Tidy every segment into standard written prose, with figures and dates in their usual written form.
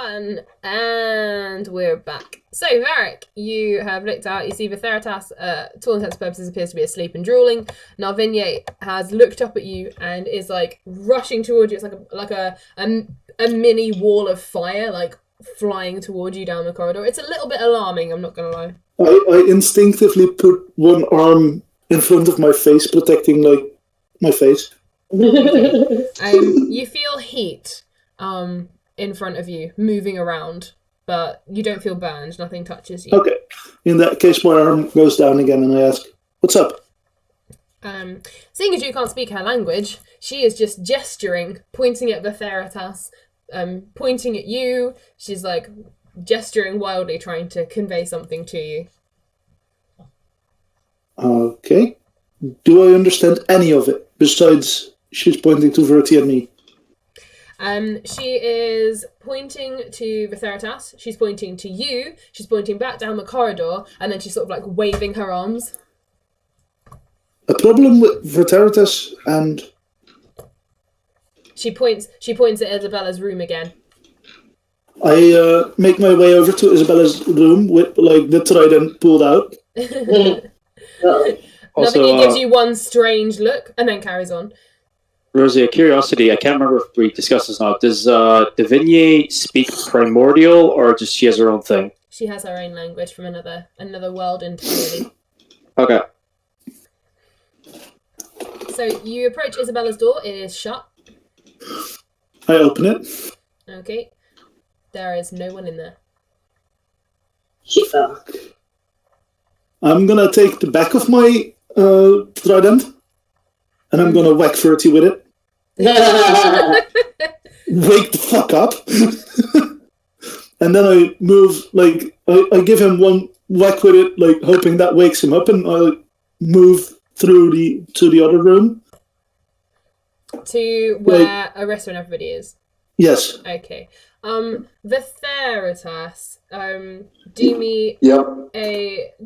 everyone, and we're back. So, Varric, you have looked out. You see Vitheritas, to all intents and purposes, appears to be asleep and drooling. Narvinye has looked up at you and is like rushing towards you. It's like a mini wall of fire, like flying towards you down the corridor. It's a little bit alarming. I'm not gonna lie. I instinctively put one arm in front of my face, protecting like my face. You feel heat. In front of you, moving around, but you don't feel burned. Nothing touches you. Okay. In that case, my arm goes down again, and I ask, "What's up?" Seeing as you can't speak her language, she is just gesturing, pointing at Vitheritas, pointing at you. She's like gesturing wildly, trying to convey something to you. Okay. Do I understand any of it besides she's pointing to Verti and me? She is pointing to Vitheritas, she's pointing to you, she's pointing back down the corridor, and then she's sort of like waving her arms. A problem with Vitheritas and... She points at Isabella's room again. I make my way over to Isabella's room with like the trident pulled out. Navinia gives you one strange look and then carries on. Rosie, a curiosity, I can't remember if we discussed this now. Does Davinia speak Primordial, or just she has her own thing? She has her own language from another world entirely. Okay. So you approach Isabella's door. It is shut. I open it. Okay. There is no one in there. Shifa. I'm gonna take the back of my trident, and I'm gonna whack Verti with it. Wake the fuck up. And then I move, like, I give him one whack with it, like, hoping that wakes him up, and I move through to the other room. To where Arissa and everybody is? Yes. Okay. Vitheritas, do me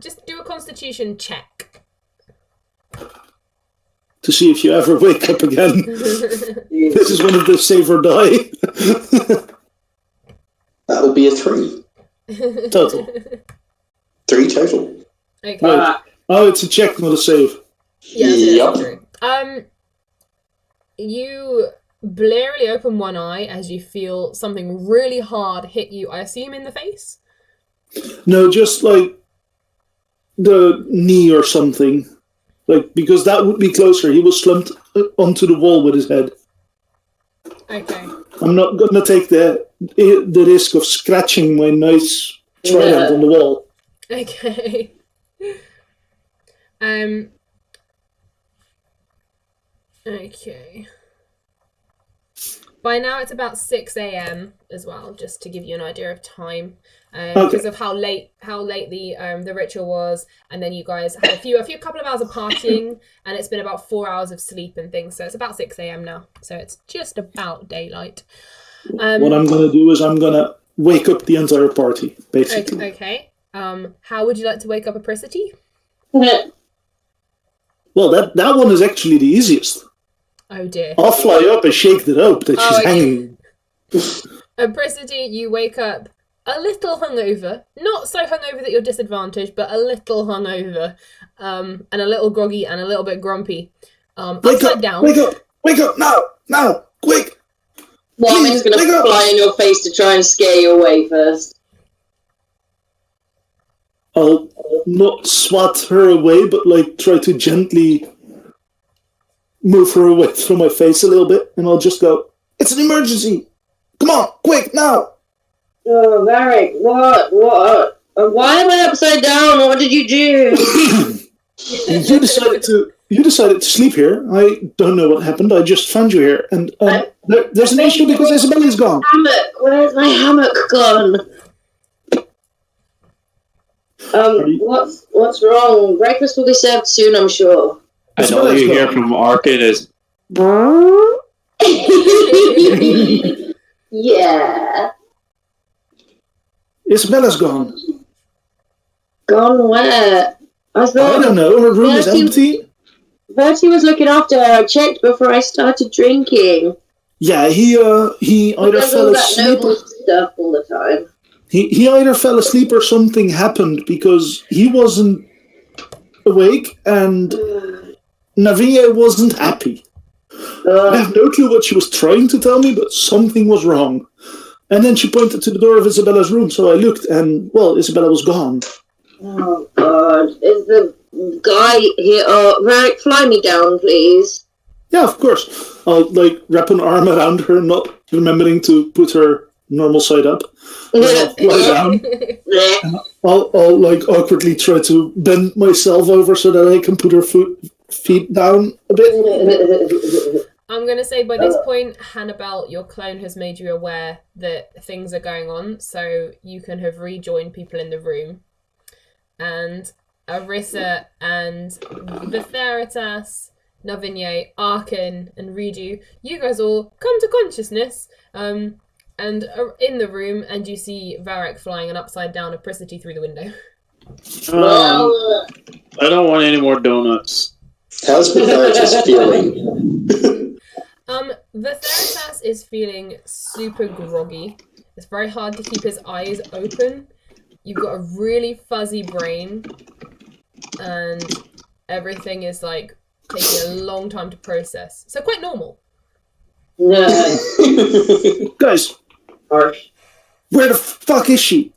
just do a constitution check. To see if you ever wake up again. This is one of the save or die. That would be a 3. Total. 3 total. Okay. Right. Oh, it's a check, not a save. Yes, true. You blearily open one eye as you feel something really hard hit you, I assume in the face? No, just like the knee or something. Like, because that would be closer. He was slumped onto the wall with his head. Okay. I'm not going to take the risk of scratching my nice trident on the wall. Okay. Okay. By now it's about 6 a.m. as well, just to give you an idea of time, because of how late the ritual was, and then you guys had a couple of hours of partying, and it's been about 4 hours of sleep and things, so it's about 6 a.m. now, so it's just about daylight. What I'm going to do is I'm going to wake up the entire party, basically. Okay. How would you like to wake up Apricity? Well, that one is actually the easiest. Oh dear. I'll fly up and shake the rope that she's hanging. Apricity, you wake up a little hungover. Not so hungover that you're disadvantaged, but a little hungover. And a little groggy and a little bit grumpy. Upside down. Wake up, now, quick! Well, I'm just going to fly in your face to try and scare you away first. I'll not swat her away, but like try to gently move her away from my face a little bit, and I'll just go, "It's an emergency! Come on, quick, now!" Oh, Varric, what? Why am I upside down? What did you do? You decided to sleep here. I don't know what happened. I just found you here, and there's an issue because Isabella's gone. Hammock. Where's my hammock gone? What's wrong? Breakfast will be served soon, I'm sure. And all you hear from Arkin is... Yeah. Isabella's gone. Gone where? I don't know. Her room is empty. Bertie was looking after her. I checked before I started drinking. Yeah, he either fell asleep. stuff all the time. He either fell asleep or something happened because he wasn't awake and Navinia wasn't happy. I have no clue what she was trying to tell me, but something was wrong. And then she pointed to the door of Isabella's room, so I looked and, well, Isabella was gone. Oh, God. Is the guy here... Varric, fly me down, please. Yeah, of course. I'll, wrap an arm around her, not remembering to put her normal side up. And I'll lie down. I'll awkwardly try to bend myself over so that I can put her feet down a bit. I'm going to say by this point, Hannibal, your clone has made you aware that things are going on, so you can have rejoined people in the room. And Arissa and Vitheritas, Navinia, Arkin, and Ridu, you guys all come to consciousness and are in the room, and you see Varric flying an upside-down apricity through the window. I don't want any more donuts. How's Vitheritas feeling? Vitheritas is feeling super groggy. It's very hard to keep his eyes open. You've got a really fuzzy brain, and everything is taking a long time to process. So quite normal. Guys, where the fuck is she?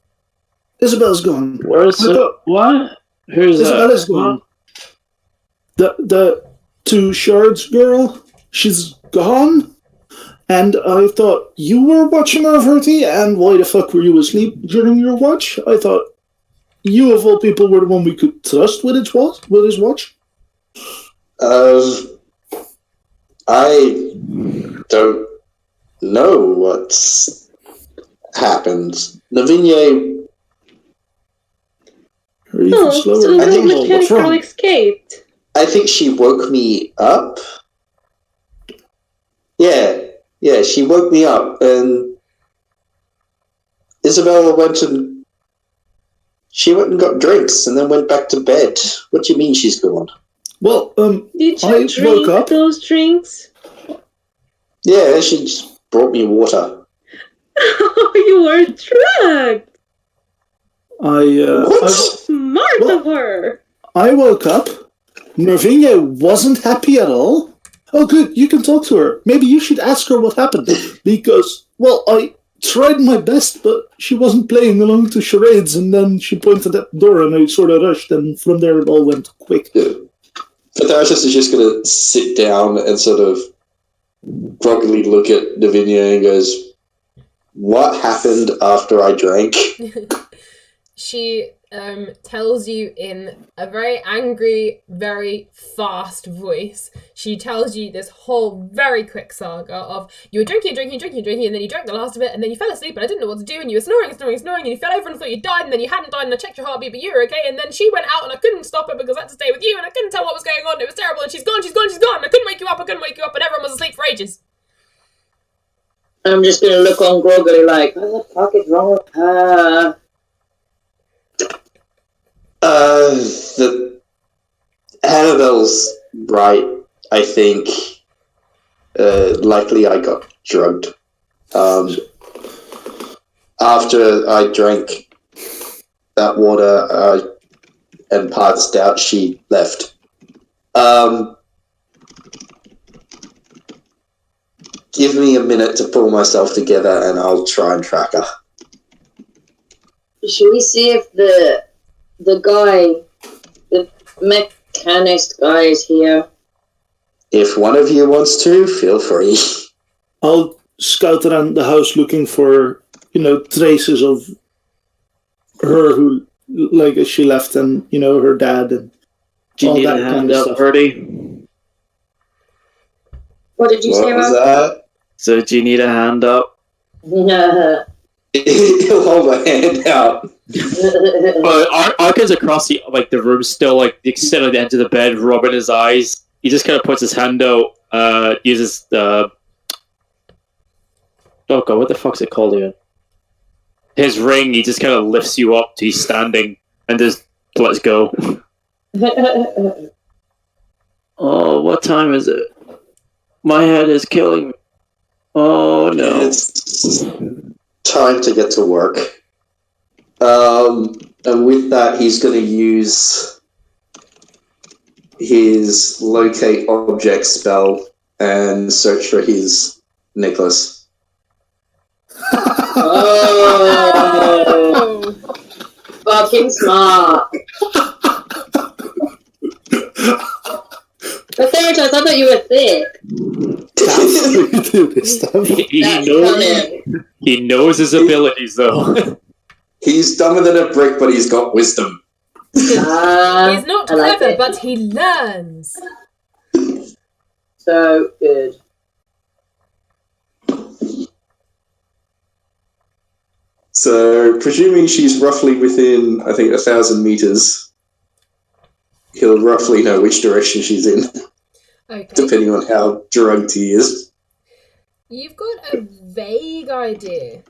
Isabella's gone. Where's what? Who's Isabella's gone. The two shards girl, she's gone. And I thought you were watching her, Verti, and why the fuck were you asleep during your watch? I thought you, of all people, were the one we could trust with his watch. I don't know what's happened. Lavigne... So I think the mechanic girl escaped. I think she woke me up. Yeah, she woke me up, and Isabella went and got drinks and then went back to bed. What do you mean she's gone? Did you drink those drinks? Yeah, she just brought me water. Oh, you were drugged. Smart of her. I woke up. Nervinia wasn't happy at all. Oh, good, you can talk to her. Maybe you should ask her what happened. Because, well, I tried my best, but she wasn't playing along to charades, and then she pointed at the door, and I sort of rushed, and from there it all went quick. Yeah. Vitheritas is just going to sit down and sort of groggily look at Navinia and goes, "What happened after I drank?" She tells you in a very angry, very fast voice. She tells you this whole very quick saga of you were drinking, and then you drank the last of it, and then you fell asleep, and I didn't know what to do, and you were snoring, and you fell over and thought you died, and then you hadn't died, and I checked your heartbeat, but you were okay, and then she went out, and I couldn't stop her because I had to stay with you, and I couldn't tell what was going on, and it was terrible, and she's gone, I couldn't wake you up, and everyone was asleep for ages. I'm just gonna look on groggily like, what the fuck is wrong with her? The Annabelle's right, I think. Likely I got drugged. After I drank that water and passed out, she left. Give me a minute to pull myself together and I'll try and track her. Should we see if the mechanist guy is here? If one of you wants to, feel free. I'll scout around the house looking for, traces of her who, as she left, and, her dad and do you all need that a kind hand of up, stuff. Bertie? What did you say, What was Rob? that? So do you need a hand up? Yeah. He'll hold my hand out. Arkin's across the room still, sitting at the end of the bed, rubbing his eyes. He just kind of puts his hand out, uses the... Oh god, what the fuck's it called again? His ring, he just kind of lifts you up to he's standing, and just lets go. Oh, what time is it? My head is killing me. Oh no. time to get to work. And with that, he's going to use his locate object spell and search for his necklace. Oh, fucking smart. But Theratos, I thought you were thick. That's what you do this time. He knows his abilities, though. He's dumber than a brick, but he's got wisdom. He's not like clever, it. but he learns. So good. So, presuming she's roughly within, I think, 1,000 meters, he'll roughly know which direction she's in, Okay. depending on how drugged he is. You've got a vague idea.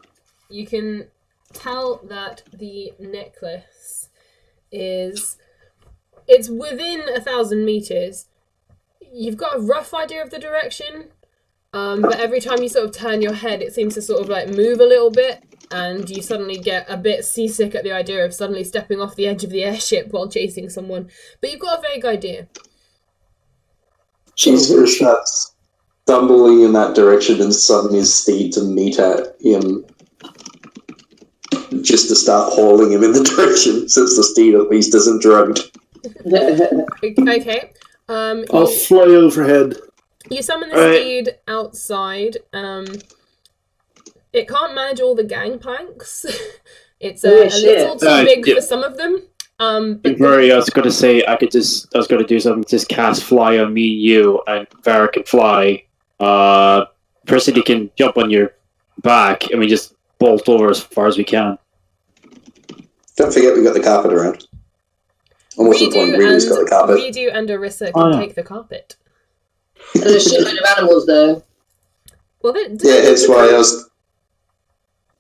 You can tell that the necklace it's within 1,000 meters. You've got a rough idea of the direction, but every time you sort of turn your head, it seems to sort of like move a little bit, and you suddenly get a bit seasick at the idea of suddenly stepping off the edge of the airship while chasing someone. But you've got a vague idea. She's going to start stumbling in that direction and summon his steed to meet at him, just to start hauling him in the direction, since the steed at least isn't drugged. Okay. I'll fly overhead. You summon the steed outside. It can't manage all the gangplanks. It's a little too big for some of them. But Murray, I was going to say I was going to do something. Just cast fly on me, you, and Varric can fly. Percy can jump on your back, and we just bolt over as far as we can. Don't forget we got the carpet around. And what's the point? Redo's got the carpet. Redo and Orissa can take the carpet. There's a shitload of animals though. Well, Yeah, that's why I was...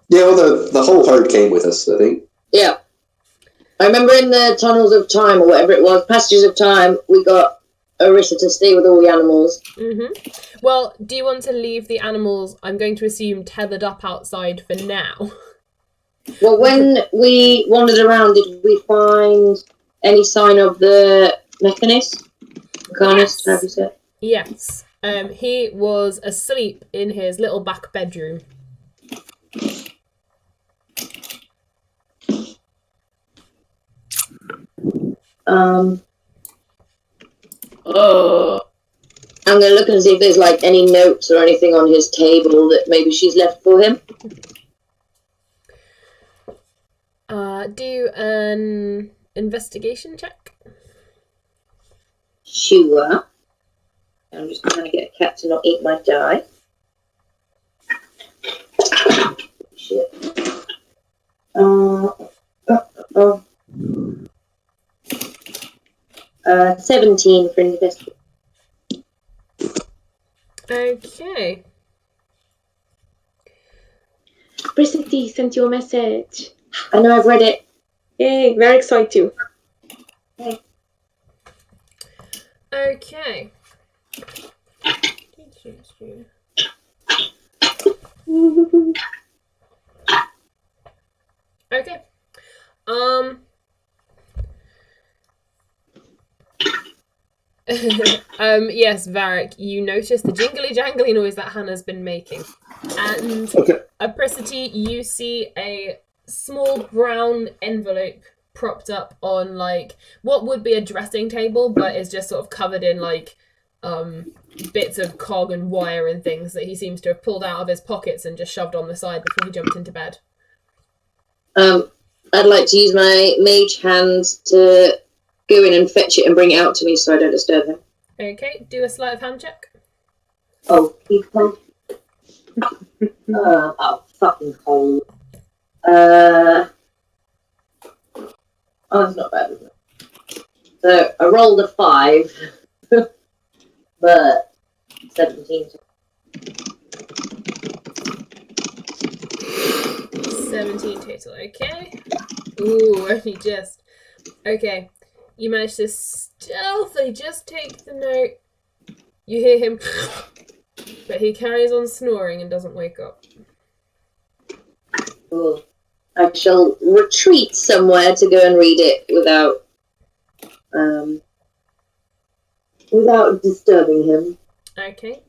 Yeah, well, the whole herd came with us, I think. Yeah. I remember in the Tunnels of Time, or whatever it was, Passages of Time, we got Orissa to stay with all the animals. Mm-hmm. Well, do you want to leave the animals, I'm going to assume, tethered up outside for now? Well, when we wandered around, did we find any sign of the mechanist? Mechanist, how do you say it? Yes. He was asleep in his little back bedroom. I'm going to look and see if there's like any notes or anything on his table that maybe she's left for him. Do an investigation check. Sure. I'm just trying to get a cat to not eat my die. Shit. 17 for investigation. Okay. Recently sent you a message. I know, I've read it. Yay, very excited. Okay. Okay. Yes, Varric, you notice the jingly-jangly noise that Hannah's been making. And Okay. Apricity, you see a small brown envelope propped up on, like, what would be a dressing table, but is just sort of covered in, like, bits of cog and wire and things that he seems to have pulled out of his pockets and just shoved on the side before he jumped into bed. I'd like to use my mage hands to go in and fetch it and bring it out to me so I don't disturb him. Okay, do a sleight of hand check. Oh, people. Oh, fucking cold. Oh, it's not bad, isn't it? So, I rolled a 5, but 17. 17 total, okay. Ooh, only just. Okay, you managed to stealthily just take the note. You hear him, but he carries on snoring and doesn't wake up. Cool. I shall retreat somewhere to go and read it without disturbing him. Okay.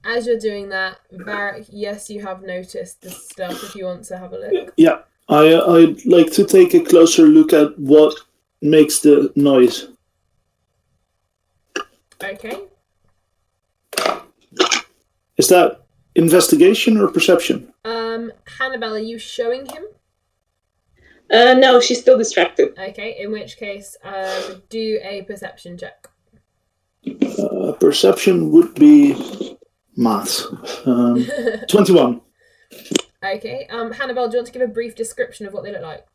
As you're doing that, Varric, yes, you have noticed the stuff if you want to have a look. Yeah, I'd like to take a closer look at what makes the noise. Okay. Is that investigation or perception? Hannibal, are you showing him? No, she's still distracted. Okay, in which case, do a perception check. Perception would be maths. 21. Okay, Hannibal, do you want to give a brief description of what they look like?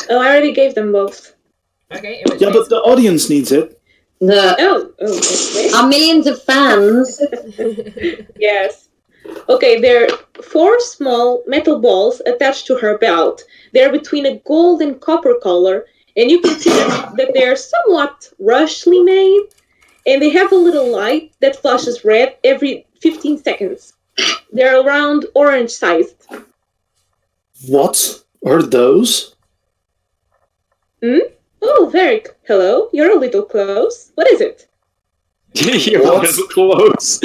Oh, I already gave them both. Okay, in which Yeah, case... but the audience needs it. Oh, okay. Our millions of fans. Yes. Okay, there are 4 small metal balls attached to her belt. They're between a gold and copper color, and you can see that they're somewhat roughly made, and they have a little light that flashes red every 15 seconds. They're around orange-sized. What are those? Oh, Varric, hello. You're a little close. What is it? You're What? a little close.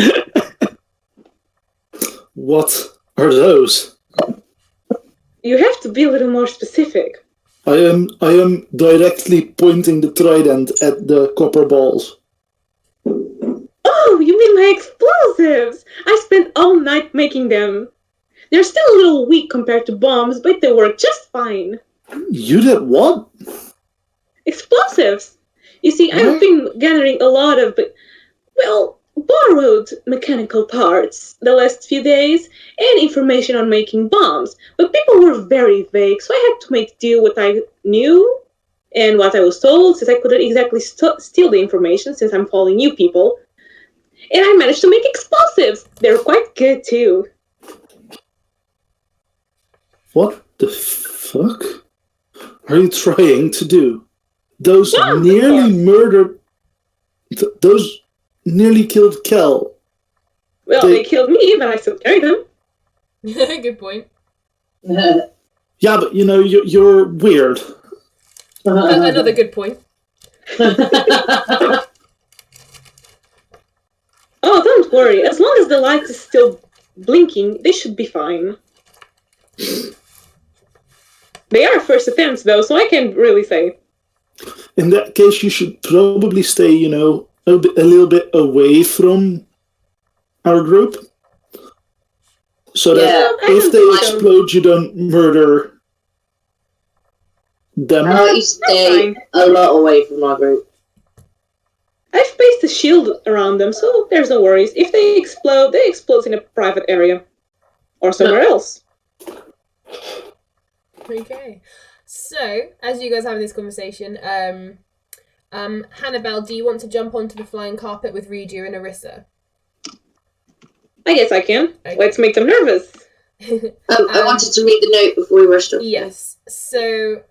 What are those? You have to be a little more specific. I am directly pointing the trident at the copper balls. Oh, you mean my explosives? I spent all night making them. They're still a little weak compared to bombs, but they work just fine. You did what? Explosives! You see, I've been gathering a lot of, borrowed mechanical parts the last few days and information on making bombs, but people were very vague, so I had to make do what I knew and what I was told, since I couldn't exactly steal the information since I'm following you people. And I managed to make explosives! They're quite good too. What the fuck are you trying to do? Those Yeah, of nearly course. murdered... those nearly killed Kel. Well, they killed me, but I still carry them. Good point. Yeah, but you know, you're weird. Another good point. Oh, don't worry. As long as the light is still blinking, they should be fine. They are first attempts, though, so I can't really say. In that case, you should probably stay, you know, a little bit away from our group. So that Yeah, if they explode, you don't murder them. You stay Fine. a lot away from our group. I've placed a shield around them, so there's no worries. If they explode in a private area. Or somewhere else. Okay. So, as you guys are having this conversation, Hannibal, do you want to jump onto the flying carpet with Redu and Orissa? I guess I can. Okay. Let's make them nervous. I wanted to read the note before we rushed off. Yes. So,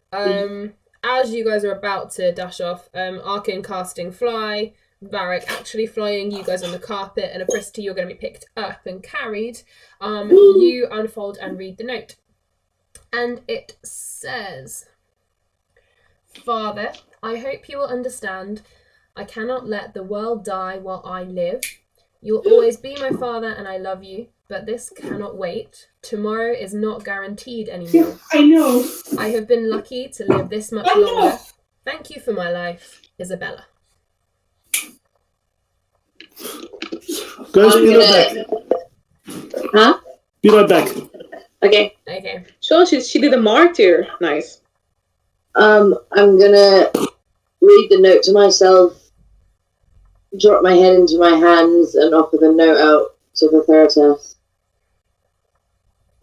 as you guys are about to dash off, Arkin casting fly, Varric actually flying, you guys on the carpet, and Apricity, you're going to be picked up and carried. You unfold and read the note. And it says, Father, I hope you will understand. I cannot let the world die while I live. You'll always be my father and I love you, but this cannot wait. Tomorrow is not guaranteed anymore. I know. I have been lucky to live this much longer. Thank you for my life, Isabella. Guys, I'm be right gonna- back. Huh? Be right back. Okay. Okay. So she did a martyr. Nice. I'm gonna read the note to myself, drop my head into my hands, and offer the note out to the Theratas.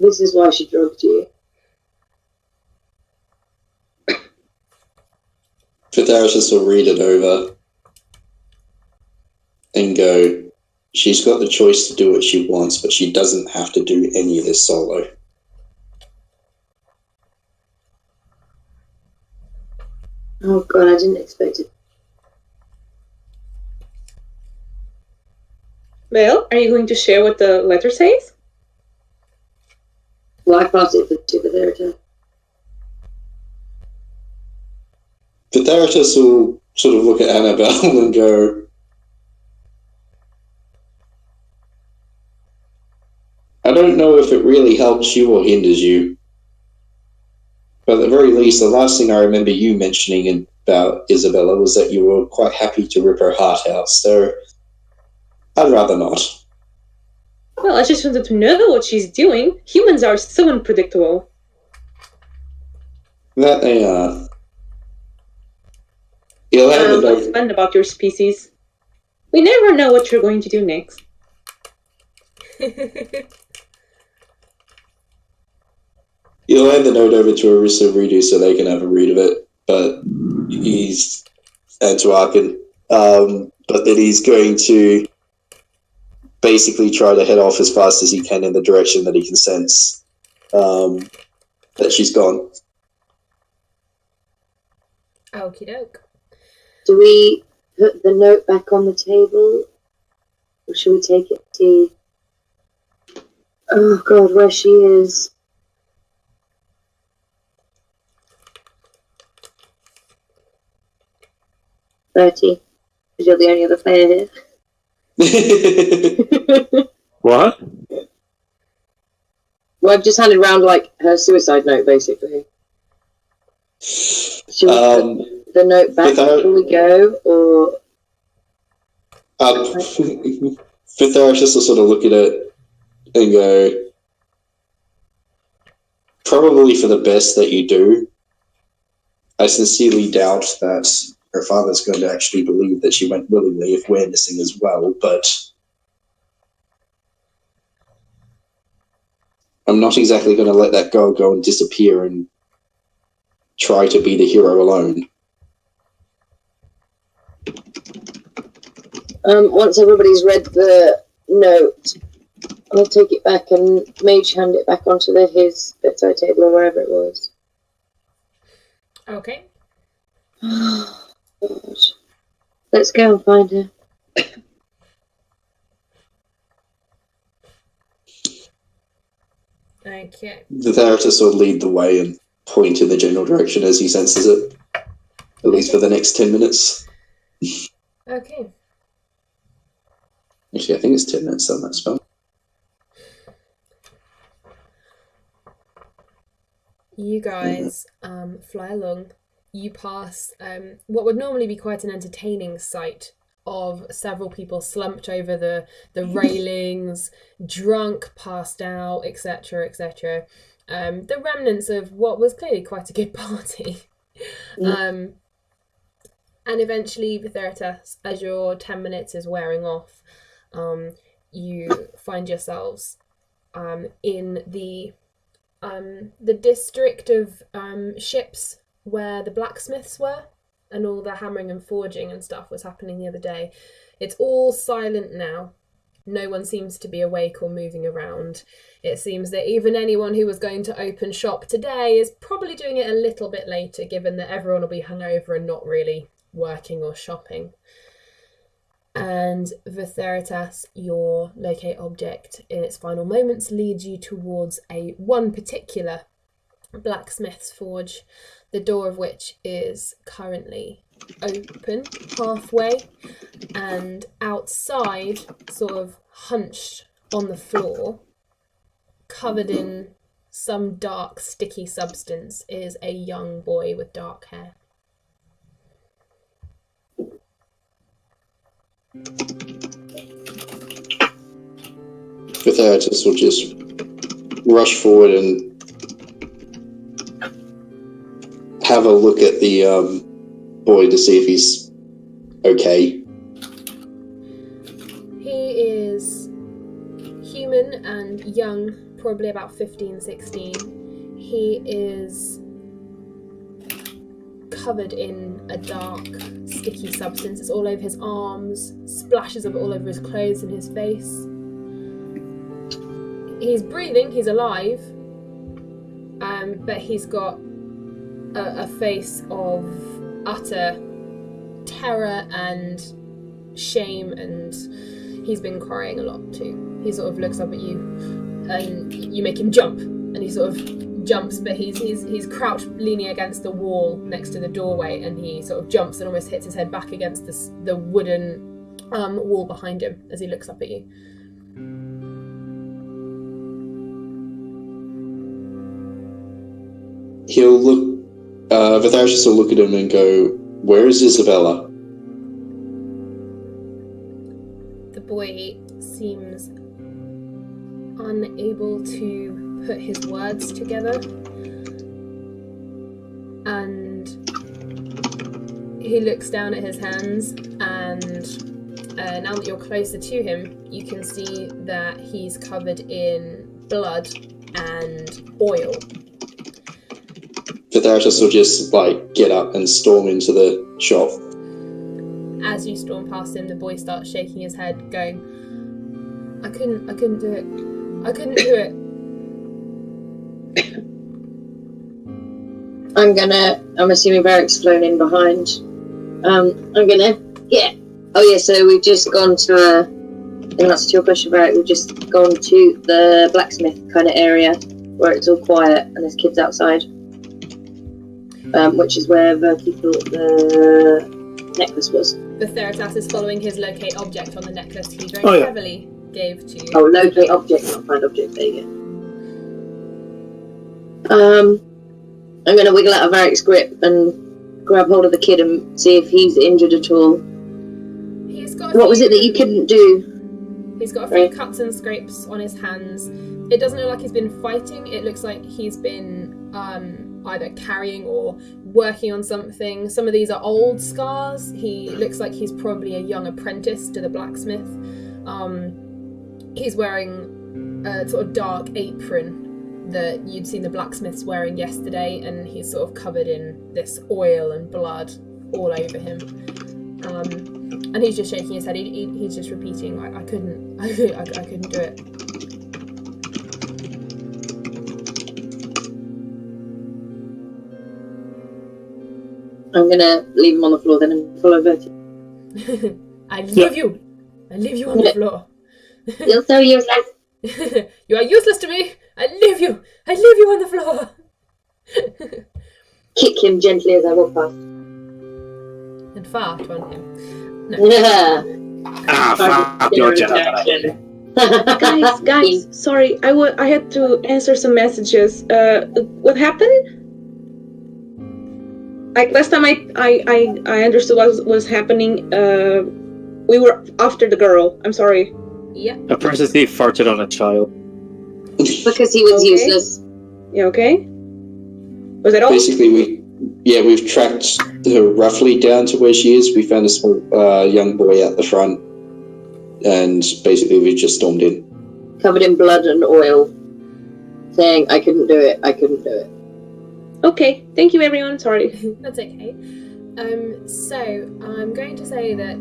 This is why she drugged you. Therapist will read it over and go, she's got the choice to do what she wants, but she doesn't have to do any of this solo. Oh god, I didn't expect it. Well, are you going to share what the letter says? Well, I pass it to the Verita. The Theratus will sort of look at Annabelle and go, I don't know if it really helps you or hinders you. But at the very least, the last thing I remember you mentioning about Isabella was that you were quite happy to rip her heart out, so I'd rather not. Well, I just wanted to know what she's doing. Humans are so unpredictable. That they are. You'll have the What's fun about your species? We never know what you're going to do next. You'll hand the note over to Arissa Redo so they can have a read of it, but he's and to Arkin. But then he's going to basically try to head off as fast as he can in the direction that he can sense that she's gone. Okie doke. Do we put the note back on the table? Or should we take it to... Oh god, where she is. Bertie, because you're the only other player here. What? Well, I've just handed round, like, her suicide note, basically. Should we put the note back before we go, or... Fitharus will sort of look at it and go, probably for the best that you do. I sincerely doubt that her father's going to actually believe that she went willingly if we're missing as well, but I'm not exactly going to let that girl go and disappear and try to be the hero alone. Once everybody's read the note, I'll take it back and mage hand it back onto his bedside table or wherever it was. Okay. Oh, God. Let's go and find her. Okay. The therapist will lead the way and point in the general direction as he senses it, at least for the next 10 minutes. Okay. Actually, I think it's 10 minutes on that spell. You guys fly along. You pass what would normally be quite an entertaining sight of several people slumped over the railings, drunk, passed out, etc., etc. The remnants of what was clearly quite a good party. And eventually, Vitheritas, as your 10 minutes is wearing off, you find yourselves in the district of ships where the blacksmiths were and all the hammering and forging and stuff was happening the other day. It's all silent now. No one seems to be awake or moving around. It seems that even anyone who was going to open shop today is probably doing it a little bit later, given that everyone will be hungover and not really working or shopping. And Vitheritas, your locate object in its final moments, leads you towards one particular blacksmith's forge, the door of which is currently open halfway, and outside, sort of hunched on the floor, covered in some dark sticky substance, is a young boy with dark hair. Vitheritas will just rush forward and have a look at the boy to see if he's okay. He is human and young, probably about 15, 16. He is covered in a dark, sticky substance. It's all over his arms, splashes of it all over his clothes and his face. He's breathing, he's alive, but he's got a face of utter terror and shame, and he's been crying a lot too. He sort of looks up at you and you make him jump and he sort of jumps, but he's crouched leaning against the wall next to the doorway, and he sort of jumps and almost hits his head back against the wooden wall behind him as he looks up at you. He'll look. Vitharius will look at him and go, "Where is Isabella?" The boy seems unable to put his words together, and he looks down at his hands, and now that you're closer to him, you can see that he's covered in blood and oil. Vitharius will just get up and storm into the shop. As you storm past him, the boy starts shaking his head, going, I couldn't do it. I couldn't do it. I'm assuming Varric's flown in behind. So we've just gone to in answer to your question, Varric, we've just gone to the blacksmith kind of area where it's all quiet and there's kids outside. Which is where Verky thought the necklace was. The Theratas is following his locate object on the necklace he very heavily gave to you. Oh, locate object, not find object, there you go. I'm going to wiggle out of Varric's grip and grab hold of the kid and see if he's injured at all. What was it that you couldn't do? He's got a few cuts and scrapes on his hands. It doesn't look like he's been fighting. It looks like he's been either carrying or working on something. Some of these are old scars. He looks like he's probably a young apprentice to the blacksmith. He's wearing a sort of dark apron that you'd seen the blacksmiths wearing yesterday, and he's sort of covered in this oil and blood all over him. And he's just shaking his head. He's just repeating, I couldn't do it. I'm gonna leave him on the floor then and follow Verty. I leave you. I leave you on the floor. You're so useless. You are useless to me. I leave you. I leave you on the floor. Kick him gently as I walk past. And fart on him. No. Fuck your Jedi. Guys, sorry, I had to answer some messages. What happened? Like last time I understood what was happening. We were after the girl. I'm sorry. Yeah. A person farted on a child. Because he was useless. Yeah, okay. Was that all? Basically, we've tracked her roughly down to where she is. We found a small young boy at the front, and basically we just stormed in. Covered in blood and oil, saying, I couldn't do it, I couldn't do it. Okay, thank you everyone, sorry. That's okay. So I'm going to say that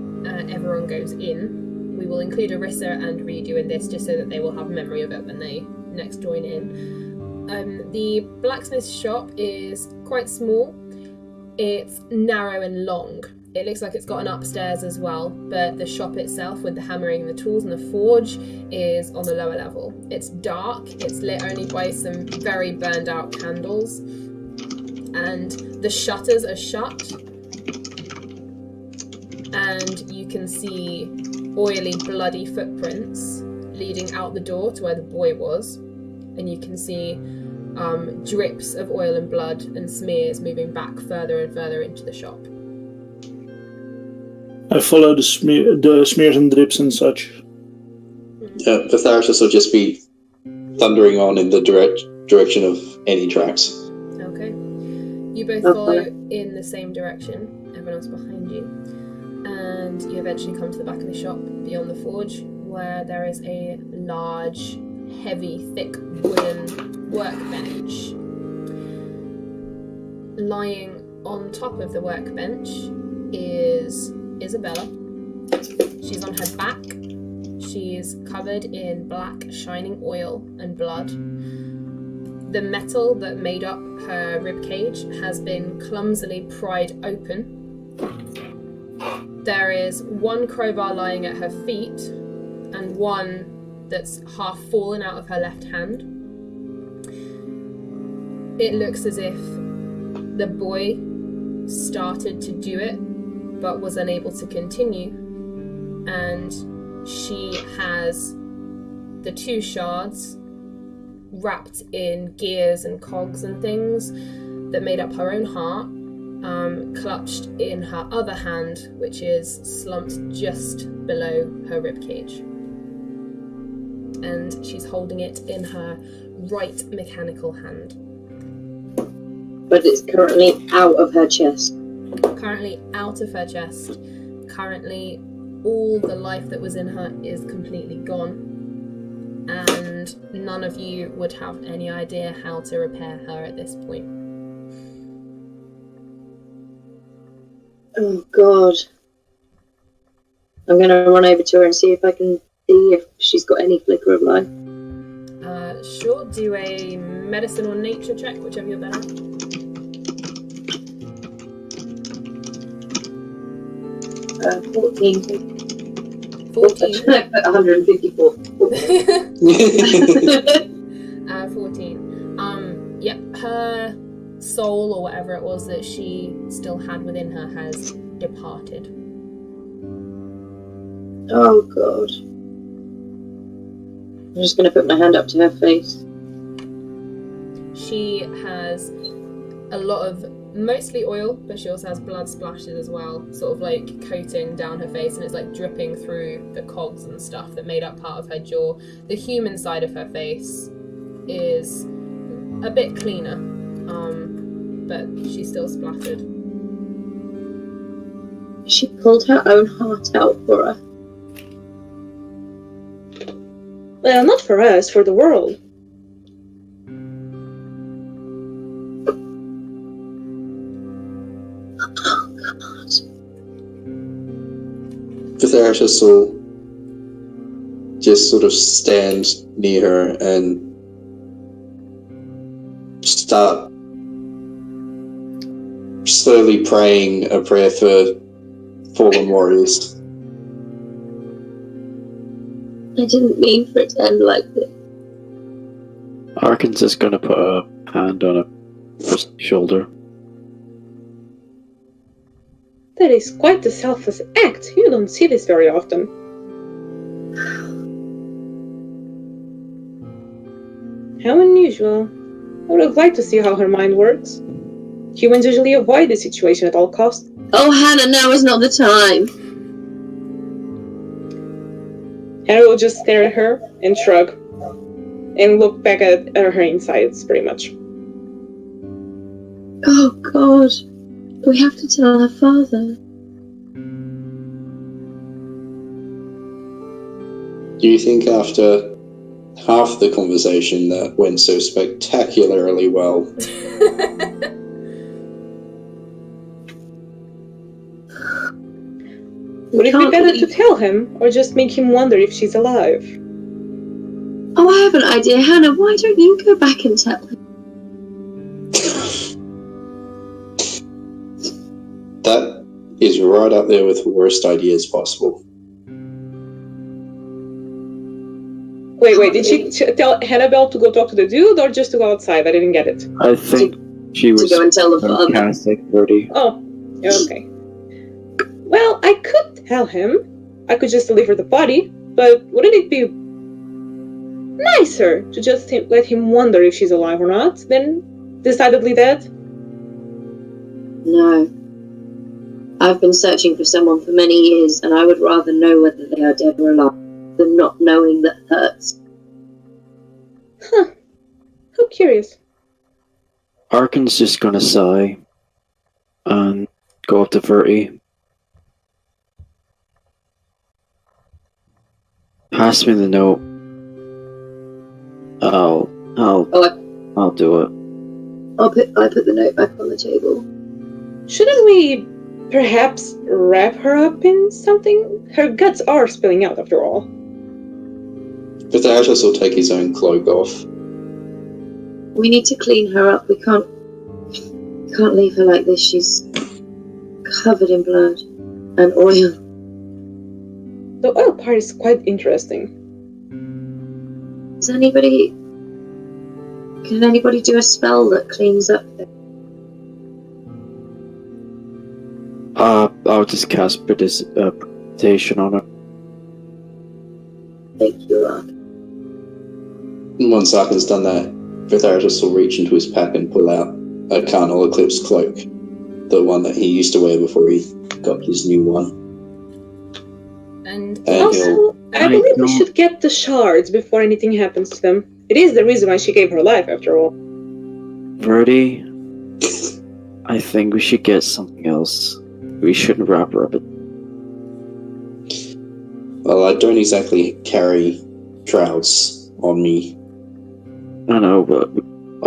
everyone goes in. We will include Arissa and Redo in this just so that they will have memory of it when they next join in. The blacksmith's shop is quite small. It's narrow and long. It looks like it's got an upstairs as well, but the shop itself with the hammering and the tools and the forge is on the lower level. It's dark, it's lit only by some very burned out candles, and the shutters are shut, and you can see oily, bloody footprints leading out the door to where the boy was, and you can see drips of oil and blood and smears moving back further and further into the shop. I follow the smears and drips and such. The Tharsis will just be thundering on in the direction of any tracks. Okay. You both follow in the same direction, everyone else behind you, and you eventually come to the back of the shop beyond the forge, where there is a large, heavy, thick wooden workbench. Lying on top of the workbench is Isabella. She's on her back. She's covered in black, shining oil and blood. The metal that made up her ribcage has been clumsily pried open. There is one crowbar lying at her feet, and one that's half fallen out of her left hand. it looks as if the boy started to do it but was unable to continue, and she has the 2 shards wrapped in gears and cogs and things that made up her own heart, clutched in her other hand, which is slumped just below her ribcage. And she's holding it in her right mechanical hand. But it's currently out of her chest. Currently out of her chest. Currently, all the life that was in her is completely gone. And none of you would have any idea how to repair her at this point. Oh, God. I'm going to run over to her and see if I can see if she's got any flicker of life. Sure, do a medicine or nature check, whichever you're better at. 14. 14. 154. 14. Yep, her soul or whatever it was that she still had within her has departed. Oh, God. I'm just going to put my hand up to her face. She has a lot of, mostly oil, but she also has blood splashes as well, sort of like coating down her face, and it's like dripping through the cogs and stuff that made up part of her jaw. The human side of her face is a bit cleaner, but she's still splattered. She pulled her own heart out for her. Well, not for us, for the world. Vitheratus will just sort of stand near her and start slowly praying a prayer for fallen warriors. I didn't mean for it to end like this. Arkin's just gonna put a hand on her shoulder. That is quite a selfless act. You don't see this very often. How unusual. I would have liked to see how her mind works. Humans usually avoid this situation at all costs. Oh, Hannah, now is not the time. Harry will just stare at her and shrug. And look back at her insides, pretty much. Oh, God. We have to tell her father. Do you think after half the conversation that went so spectacularly well, would it be better to tell him, or just make him wonder if she's alive? Oh, I have an idea. Hannah, why don't you go back and tell him? that is right up there with the worst ideas possible. Wait, did she tell Hannibal to go talk to the dude, or just to go outside? I didn't get it. I think she was To go and tell the father. sarcastic, Birdie. Oh, okay. Well, I could tell him. I could just deliver the body, but wouldn't it be nicer to just let him wonder if she's alive or not, than decidedly dead? No. I've been searching for someone for many years, and I would rather know whether they are dead or alive than not knowing that hurts. Huh. How curious. Arkin's just gonna sigh and go up to Verti. Pass me the note. I'll do it. I put the note back on the table. Shouldn't we perhaps wrap her up in something? Her guts are spilling out, after all. Vitheratus will take his own cloak off. We need to clean her up. We can't leave her like this. She's covered in blood and oil. The oil part is quite interesting. Is anybody Can anybody do a spell that cleans up there? I'll just cast precipitation on her. Thank you, Ark. Once Arkin's done that, Vitharatus will reach into his pack and pull out a Carnal Eclipse cloak, the one that he used to wear before he got his new one. And Also, I believe we should get the shards before anything happens to them. It is the reason why she gave her life, after all. Verdi, I think we should get something else. We shouldn't wrap her up. Well, I don't exactly carry trouts on me. I know, but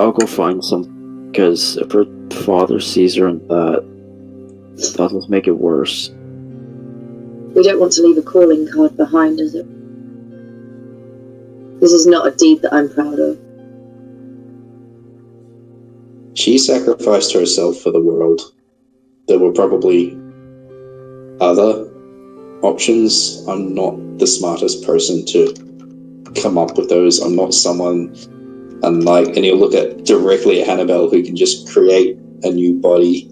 I'll go find some. Because if her father sees her in that'll make it worse. We don't want to leave a calling card behind, is it? This is not a deed that I'm proud of. She sacrificed herself for the world. There were probably other options. I'm not the smartest person to come up with those. I'm not someone unlike, and he'll look directly at Hannibal, who can just create a new body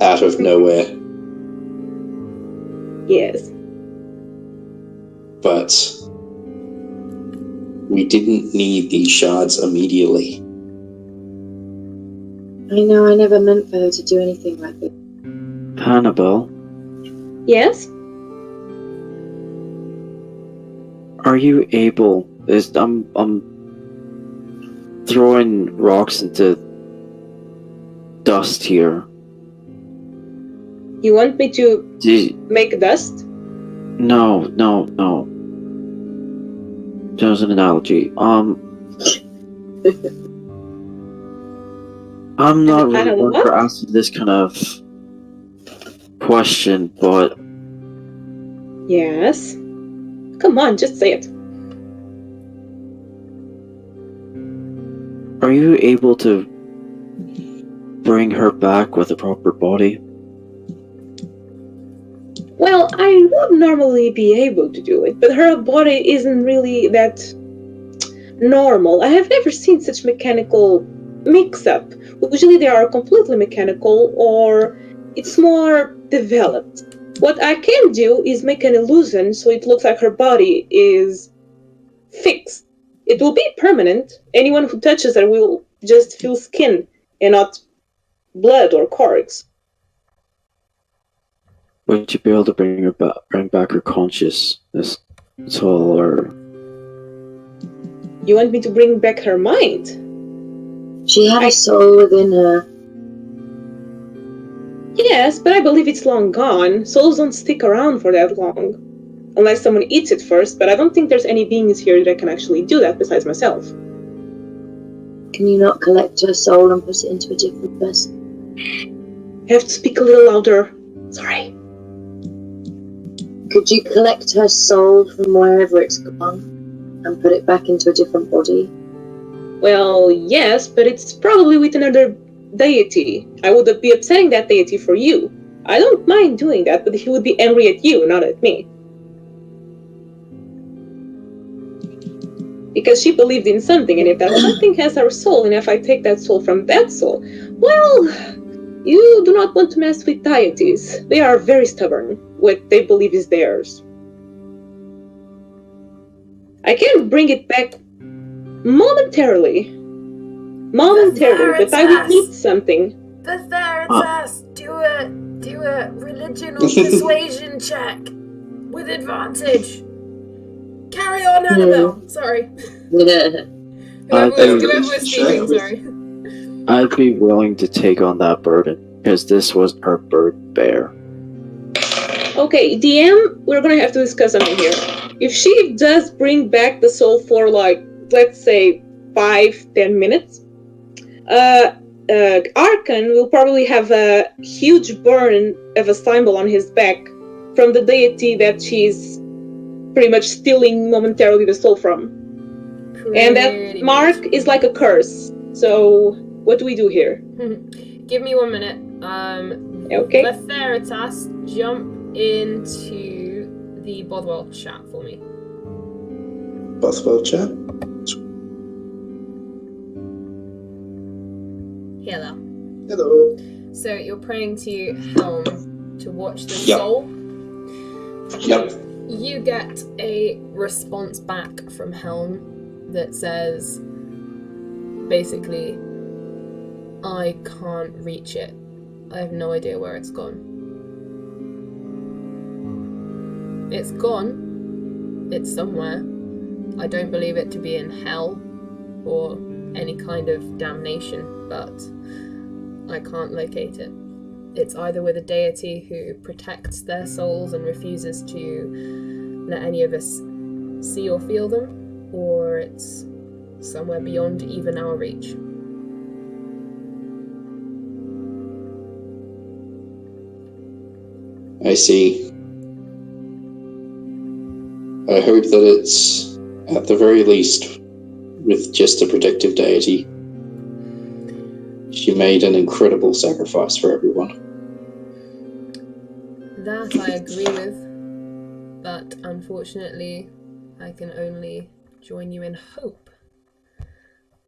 out of nowhere. Yes. But we didn't need these shards immediately. I know, I never meant for her to do anything like this. Hannibal, Yes? are you able? I'm throwing rocks into dust here. You want me to make dust? No. That was an analogy. I'm not really one for asking this kind of question, but Yes. Come on, just say it. are you able to bring her back with a proper body? Well, I would normally be able to do it, but her body isn't really that normal. I have never seen such mechanical mix-up. Usually they are completely mechanical, or it's more developed. What I can do is make an illusion so it looks like her body is fixed. It will be permanent. Anyone who touches her will just feel skin and not blood or cords. Would you be able to bring back her consciousness at all, or You want me to bring back her mind? She had a soul within her. Yes, but I believe it's long gone. Souls don't stick around for that long. Unless someone eats it first, but I don't think there's any beings here that can actually do that besides myself. Can you not collect her soul and put it into a different person? I have to speak a little louder. Sorry. Could you collect her soul from wherever it's gone and put it back into a different body? Well, yes, but it's probably with another deity. I would be upsetting that deity for you. I don't mind doing that, but he would be angry at you, not at me. Because she believed in something, and if that something has her soul, and if I take that soul from that soul, well, you do not want to mess with deities. They are very stubborn. What they believe is theirs. I can bring it back momentarily, but I would need something. Vitharatus, do a religion or persuasion check with advantage. Carry on, Annabelle. Sorry. Whoever was speaking, sorry. I'd be willing to take on that burden, because this was her bird bear. Okay, DM, we're gonna have to discuss something here. If she does bring back the soul for, like, let's say 5-10 minutes, Arkan will probably have a huge burn of a symbol on his back from the deity that she's pretty much stealing momentarily the soul from. And that mark is like a curse. So, what do we do here? Give me 1 minute. Okay. Vitharatus, jump into the Bothwell chat for me. Bothwell chat? Hello. Hello. So you're praying to Helm to watch the Yep. soul? Yep. You get a response back from Helm that says, basically, I can't reach it. I have no idea where it's gone. It's gone. It's somewhere. I don't believe it to be in hell or any kind of damnation, but I can't locate it. It's either with a deity who protects their souls and refuses to let any of us see or feel them, or it's somewhere beyond even our reach. I see. I hope that it's, at the very least, with just a protective deity. She made an incredible sacrifice for everyone. That I agree with, but unfortunately, I can only join you in hope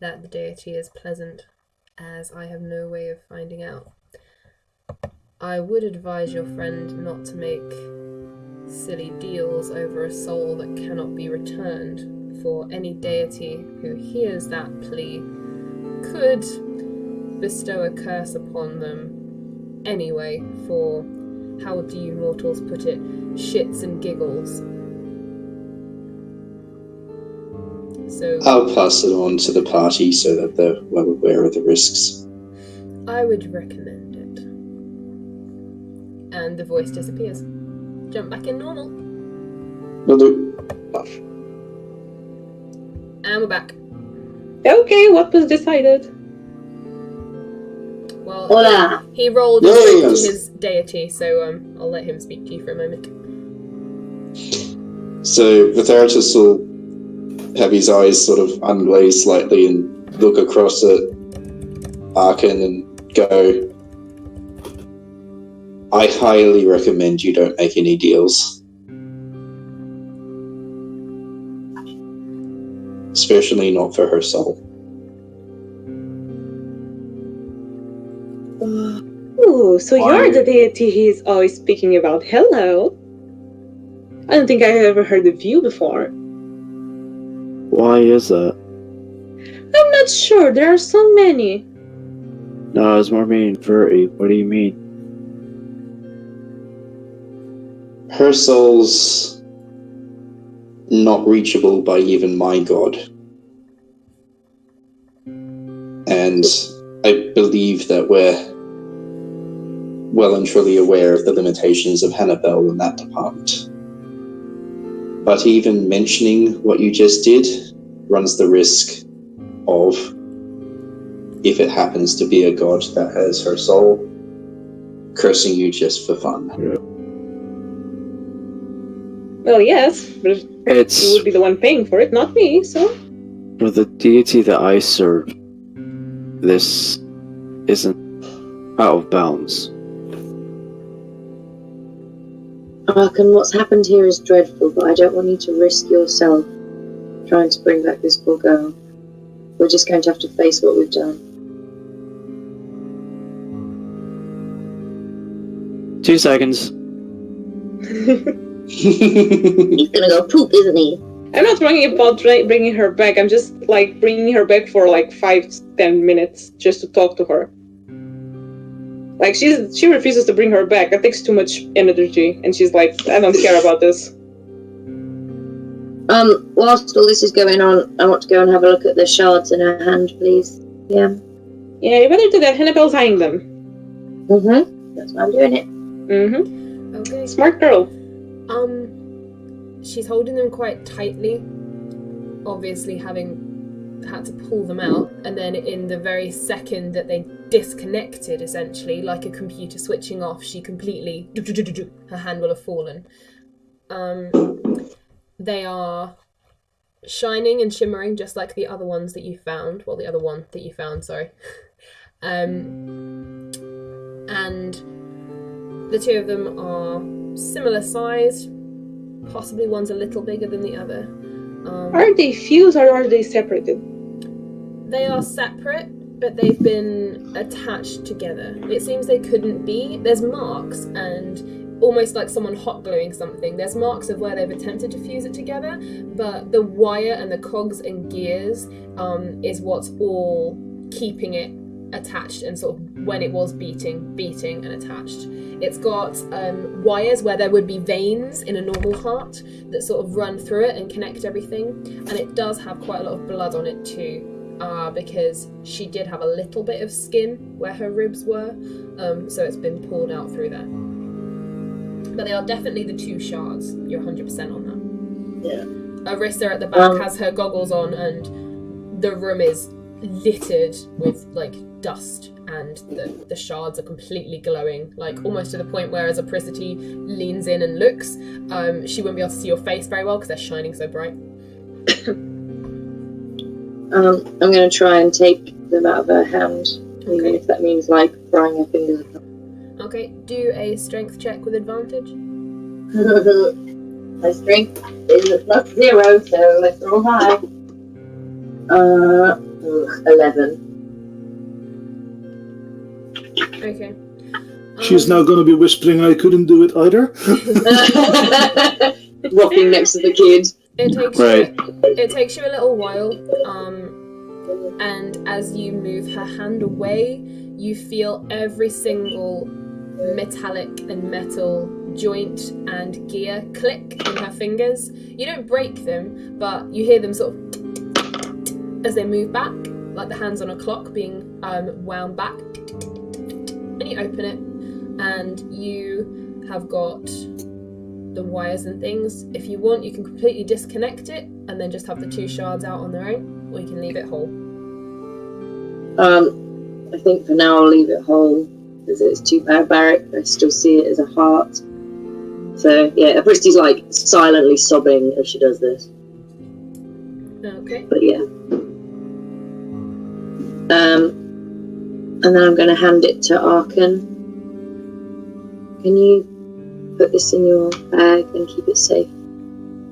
that the deity is pleasant, as I have no way of finding out. I would advise your friend not to make silly deals over a soul that cannot be returned, for any deity who hears that plea could bestow a curse upon them anyway, for, how do you mortals put it, shits and giggles. So I'll pass it on to the party so that they're well aware of the risks. I would recommend it. And the voice disappears. Jump back in normal. Will do. And we're back. Okay, what was decided? Well, Hola. he rolled and spoke to Yes. his deity, so I'll let him speak to you for a moment. So Vitheratus will have his eyes sort of unglaze slightly and look across at Arkin and go, I highly recommend you don't make any deals. Especially not for her soul. Ooh, so Why? you're the deity he's always speaking about. Hello. I don't think I've ever heard of you before. Why is that? I'm not sure. There are so many. No, it's more meaning Verity. What do you mean? Her soul's not reachable by even my god. And I believe that we're well and truly aware of the limitations of Hannibal in that department. But even mentioning what you just did runs the risk of, if it happens to be a god that has her soul, cursing you just for fun. Well, yes, but you It's would be the one paying for it, not me, so... for the deity that I serve. This isn't out of bounds. Arkin, what's happened here is dreadful, but I don't want you to risk yourself trying to bring back this poor girl. We're just going to have to face what we've done. 2 seconds. He's gonna go poop, isn't he? I'm not worrying about bringing her back. I'm just, like, bringing her back for, like, 5-10 minutes just to talk to her. Like, she refuses to bring her back. That takes too much energy. And she's like, I don't care about this. Whilst all this is going on, I want to go and have a look at the shards in her hand, please. Yeah. Yeah, you better do that. Hannibal's eyeing them. Mm-hmm. That's why I'm doing it. Mm-hmm. Okay. Smart girl. She's holding them quite tightly, obviously having had to pull them out, and then in the very second that they disconnected, essentially, like a computer switching off, she completely, her hand will have fallen. They are shining and shimmering just like the other ones that you found, well, the other one that you found, sorry. And the two of them are similar sized, possibly one's a little bigger than the other. Are they fused or are they separated? They are separate, but they've been attached together. It seems they couldn't be. There's marks, and almost like someone hot gluing something. There's marks of where they've attempted to fuse it together, but the wire and the cogs and gears is what's all keeping it attached, and sort of when it was beating and attached. It's got wires where there would be veins in a normal heart that sort of run through it and connect everything, and it does have quite a lot of blood on it too, because she did have a little bit of skin where her ribs were, so it's been pulled out through there. But they are definitely the 2 shards. You're 100% on that. Yeah. Arissa at the back has her goggles on, and the room is littered with like dust, and the shards are completely glowing, like almost to the point where as Apricity leans in and looks, she wouldn't be able to see your face very well because they're shining so bright. I'm going to try and take them out of her hand, even if that means like frying her fingers. Okay, do a strength check with advantage. My strength is a +0, so let's roll high. 11. Okay. She's now going to be whispering, I couldn't do it either. Rocking next to the kid. It takes you a little while, and as you move her hand away, you feel every single metallic and metal joint and gear click in her fingers. You don't break them, but you hear them sort of as they move back, like the hands on a clock being wound back. And you open it, and you have got the wires and things. If you want, you can completely disconnect it and then just have the 2 shards out on their own, or you can leave it whole. I think for now I'll leave it whole, because it's too barbaric. I still see it as a heart. So yeah, Apristi's like silently sobbing as she does this. Okay. But yeah. And then I'm going to hand it to Arkan. Can you put this in your bag and keep it safe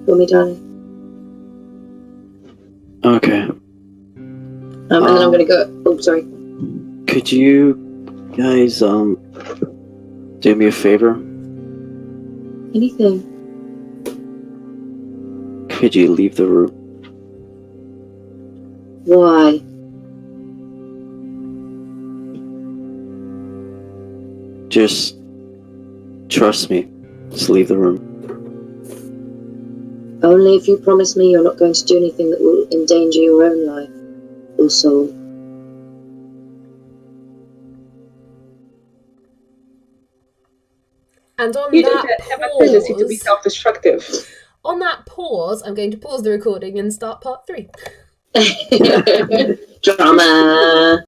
for me, darling? Okay. And then I'm going to go... Oh, sorry. Could you guys do me a favor? Anything. Could you leave the room? Why? Just trust me. Just leave the room. Only if you promise me you're not going to do anything that will endanger your own life or soul. And on You that don't have a tendency to be pause, self-destructive. on that pause, I'm going to pause the recording and start part 3. Drama.